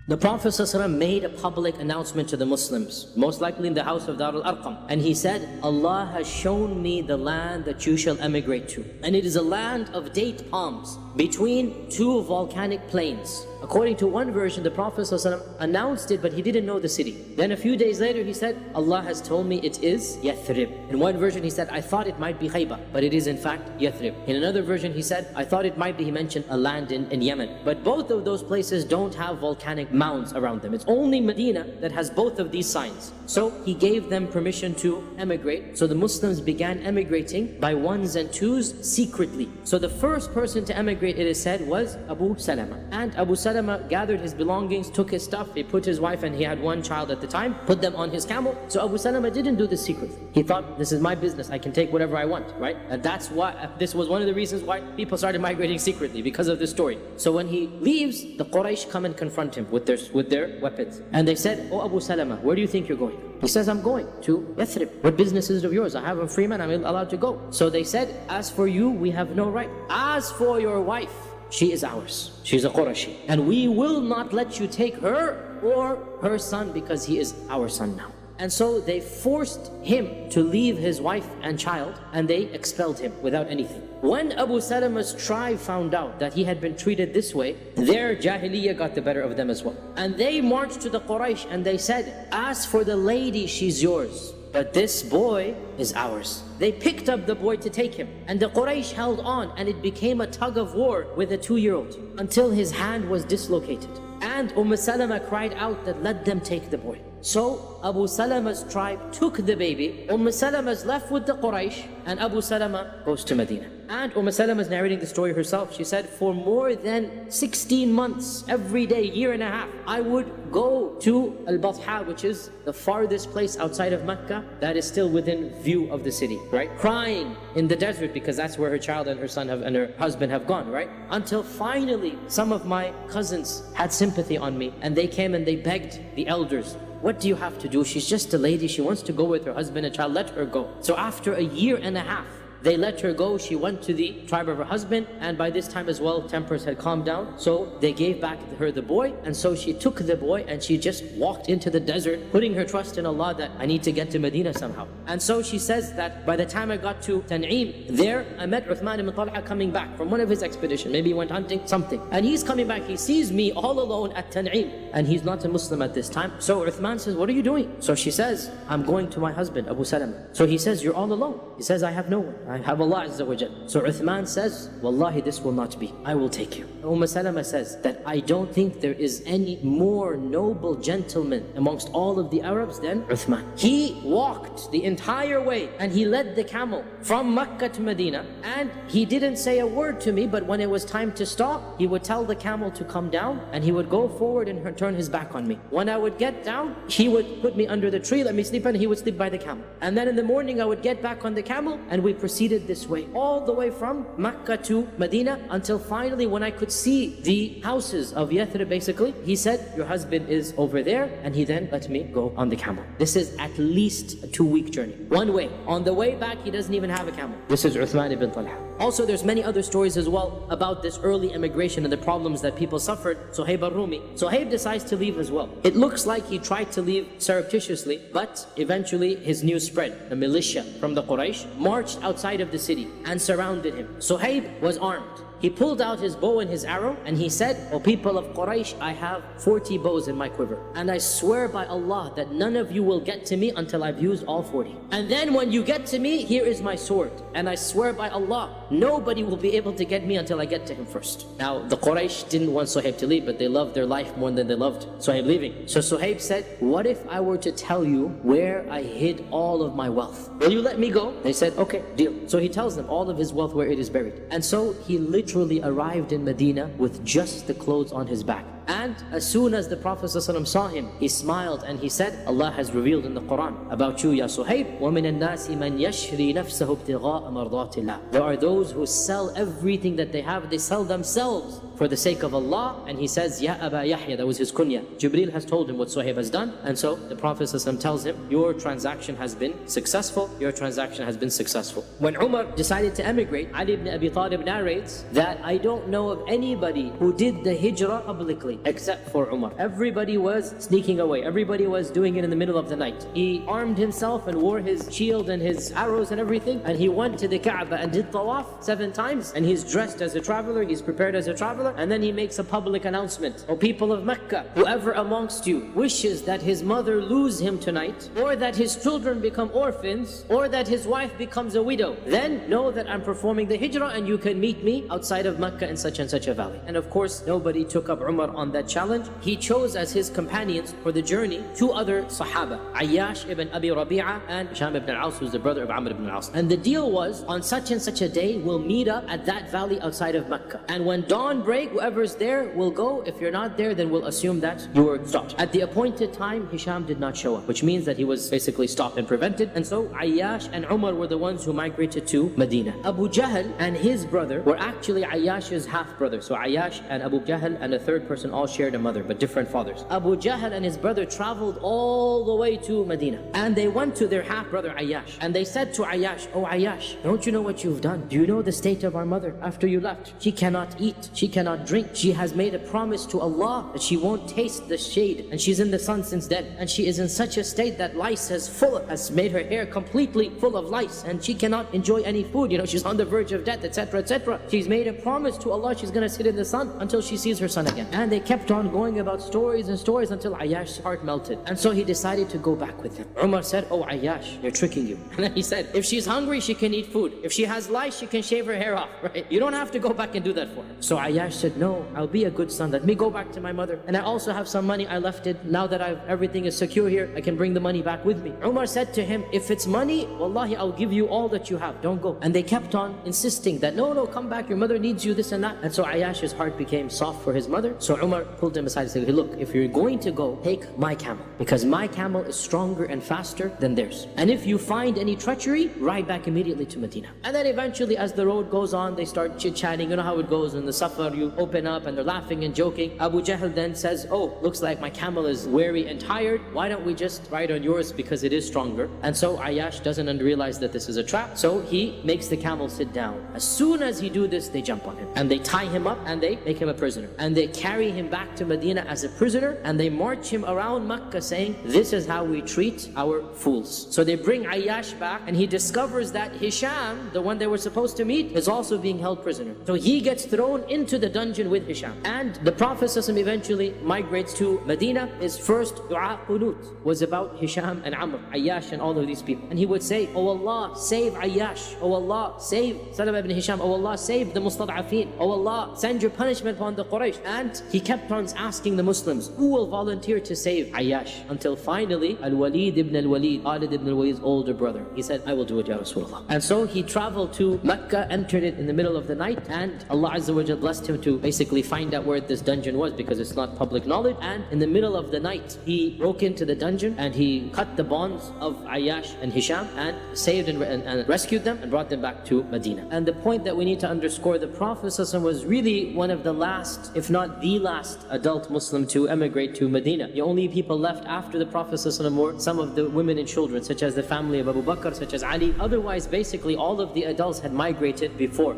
The Prophet ﷺ made a public announcement to the Muslims, most likely in the house of Dar al-Arqam. And he said, Allah has shown me the land that you shall emigrate to. And it is a land of date palms between two volcanic plains. According to one version, the Prophet ﷺ announced it, but he didn't know the city. Then a few days later, he said, Allah has told me it is Yathrib. In one version, he said, I thought it might be Khaybar, but it is in fact Yathrib. In another version, he said, I thought it might be, he mentioned a land in Yemen. But both of those places don't have volcanic mounds around them. It's only Medina that has both of these signs. So he gave them permission to emigrate. So the Muslims began emigrating by ones and twos secretly. So the first person to emigrate, it is said, was Abu Salama. And Abu Salama gathered his belongings, took his stuff, he put his wife, and he had one child at the time, put them on his camel. So Abu Salama didn't do this secretly. He thought, this is my business, I can take whatever I want, right? And that's why, this was one of the reasons why people started migrating secretly, because of this story. So when he leaves, the Quraysh come and confront him with their weapons. And they said, oh Abu Salama, where do you think you're going? He says, I'm going to Yathrib. What business is it of yours? I have a free man, I'm allowed to go. So they said, as for you, we have no right. As for your wife, she is ours. She's a Qurashi. And we will not let you take her or her son, because he is our son now. And so they forced him to leave his wife and child, and they expelled him without anything. When Abu Salama's tribe found out that he had been treated this way, their Jahiliyyah got the better of them as well. And they marched to the Quraysh and they said, as for the lady, she's yours, but this boy is ours. They picked up the boy to take him, and the Quraysh held on, and it became a tug of war with a 2-year-old until his hand was dislocated. And Salama cried out that let them take the boy. So Abu Salama's tribe took the baby, Salama's left with the Quraysh, and Abu Salama goes to Medina. And Salama is narrating the story herself. She said, for more than 16 months, every day, year and a half, I would go to Al-Batha, which is the farthest place outside of Mecca that is still within view of the city, right? Crying in the desert, because that's where her child and her son and her husband have gone, right? Until finally, some of my cousins had sympathy on me, and they came and they begged the elders, what do you have to do? She's just a lady, she wants to go with her husband and child, let her go. So after a year and a half, they let her go. She went to the tribe of her husband, and by this time as well, tempers had calmed down. So they gave back her the boy, and so she took the boy and she just walked into the desert, putting her trust in Allah that I need to get to Medina somehow. And so she says that by the time I got to Tan'im, there I met Uthman ibn Talha coming back from one of his expeditions. Maybe he went hunting, something. And he's coming back, he sees me all alone at Tan'im, and he's not a Muslim at this time. So Uthman says, what are you doing? So she says, I'm going to my husband, Abu Salama. So he says, you're all alone. He says, I have no one. I have Allah Azza wa Jal. So Uthman says, Wallahi, this will not be. I will take you. Salama says that I don't think there is any more noble gentleman amongst all of the Arabs than Uthman. He walked the entire way and he led the camel from Mecca to Medina, and he didn't say a word to me, but when it was time to stop, he would tell the camel to come down, and he would go forward and turn his back on me. When I would get down, he would put me under the tree, let me sleep, and he would sleep by the camel. And then in the morning I would get back on the camel, and we proceeded this way, all the way from Mecca to Medina, until finally when I could see the houses of Yathrib, basically, he said, your husband is over there, and he then let me go on the camel. This is at least a 2-week journey, one way. On the way back, he doesn't even have a camel. This is Uthman ibn Talha. Also, there's many other stories as well about this early immigration and the problems that people suffered. Suhaib al-Rumi. Suhaib decides to leave as well. It looks like he tried to leave surreptitiously, but eventually his news spread. The militia from the Quraysh marched outside of the city and surrounded him. Suhaib was armed. He pulled out his bow and his arrow, and he said, O people of Quraysh, I have 40 bows in my quiver, and I swear by Allah that none of you will get to me until I've used all 40. And then when you get to me, here is my sword, and I swear by Allah, nobody will be able to get me until I get to him first. Now, the Quraysh didn't want Suhaib to leave, but they loved their life more than they loved Suhaib leaving. So Suhaib said, what if I were to tell you where I hid all of my wealth? Will you let me go? They said, okay, deal. So he tells them all of his wealth, where it is buried. And so he literally arrived in Medina with just the clothes on his back. And as soon as the Prophet ﷺ saw him, he smiled and he said, Allah has revealed in the Quran about you, Ya Suhaib, وَمِنَ النَّاسِ مَنْ يَشْرِي نَفْسَهُ ابْتِغَاءَ مَرْضَاتِ اللَّهِ. There are those who sell everything that they have, they sell themselves for the sake of Allah, and he says, Ya Aba Yahya, that was his kunya. Jibreel has told him what Suhaib has done, and so the Prophet ﷺ tells him, your transaction has been successful, your transaction has been successful. When Umar decided to emigrate, Ali ibn Abi Talib narrates that I don't know of anybody who did the hijrah publicly except for Umar. Everybody was sneaking away, everybody was doing it in the middle of the night. He armed himself and wore his shield and his arrows and everything, and he went to the Kaaba and did tawaf 7 times, and he's dressed as a traveler, he's prepared as a traveler, and then he makes a public announcement. O people of Mecca, whoever amongst you wishes that his mother lose him tonight, or that his children become orphans, or that his wife becomes a widow, then know that I'm performing the hijrah and you can meet me outside of Mecca in such and such a valley. And of course, nobody took up Umar on that challenge. He chose as his companions for the journey 2 other Sahabah, Ayyash ibn Abi Rabi'ah and Hisham ibn al-Aws, who's the brother of Amr ibn al-Aws. And the deal was, on such and such a day, we'll meet up at that valley outside of Mecca. And when dawn break, whoever's there will go. If you're not there, then we'll assume that you were stopped. At the appointed time, Hisham did not show up, which means that he was basically stopped and prevented. And so Ayyash and Umar were the ones who migrated to Medina. Abu Jahl and his brother were actually Ayyash's half-brother. So Ayyash and Abu Jahl and a third person all shared a mother, but different fathers. Abu Jahl and his brother traveled all the way to Medina. And they went to their half-brother Ayyash. And they said to Ayyash, Oh Ayyash, don't you know what you've done? Do you know the state of our mother after you left? She cannot eat, she cannot drink. She has made a promise to Allah that she won't taste the shade. And she's in the sun since then. And she is in such a state that lice has made her hair completely full of lice. And she cannot enjoy any food. You know, she's on the verge of death, etc., etc. She's made a promise to Allah she's going to sit in the sun until she sees her son again. And they kept on going about stories and stories until Ayyash's heart melted. And so he decided to go back with them. Umar said, Oh Ayyash, they're tricking you. And then he said, if she's hungry, she can eat food. If she has lice, she can shave her hair off, right? You don't have to go back and do that for her. So Ayyash said, no, I'll be a good son. Let me go back to my mother. And I also have some money, I left it. Now that everything is secure here, I can bring the money back with me. Umar said to him, if it's money, wallahi, I'll give you all that you have. Don't go. And they kept on insisting that, no, come back. Your mother needs you, this and that. And so Ayyash's heart became soft for his mother. So Umar pulled him aside and said, hey, look, if you're going to go, take my camel. Because my camel is stronger and faster than theirs. And if you find any treachery, ride back immediately to Medina. And then eventually, as the road goes on, they start chit-chatting. You know how it goes in the safar, you open up and they're laughing and joking. Abu Jahl then says, oh, looks like my camel is weary and tired. Why don't we just ride on yours because it is stronger? And so Ayyash doesn't realize that this is a trap. So he makes the camel sit down. As soon as he do this, they jump on him. And they tie him up and they make him a prisoner. And they carry him back to Medina as a prisoner. And they march him around Mecca saying, this is how we treat our fools. So they bring Ayyash back and he discovers that Hisham, the one they were supposed to meet, is also being held prisoner. So he gets thrown into the dungeon with Hisham. And the Prophet ﷺ eventually migrates to Medina. His first dua qunut was about Hisham and Amr, Ayyash and all of these people. And he would say, Oh Allah, save Ayyash. Oh Allah, save Sahabah ibn Hisham. Oh Allah, save the Mustad'afin. Oh Allah, send your punishment upon the Quraysh. And he kept on asking the Muslims, who will volunteer to save Ayyash? Until finally, Al-Walid ibn al-Walid, Khalid ibn al-Walid's older brother, he said, I will do it, Ya Rasulullah. And so he traveled to Mecca, entered it in the middle of the night, and Allah Azza wa Jalla blessed him to basically find out where this dungeon was because it's not public knowledge. And in the middle of the night, he broke into the dungeon and he cut the bonds of Ayyash and Hisham and saved and rescued them and brought them back to Medina. And the point that we need to underscore, the Prophet ﷺ was really one of the last, if not the last, adult Muslim to emigrate to Medina. The only people left after the Prophet ﷺ were some of the women and children, such as the family of Abu Bakr, such as Ali. Otherwise, basically all of the adults had migrated before.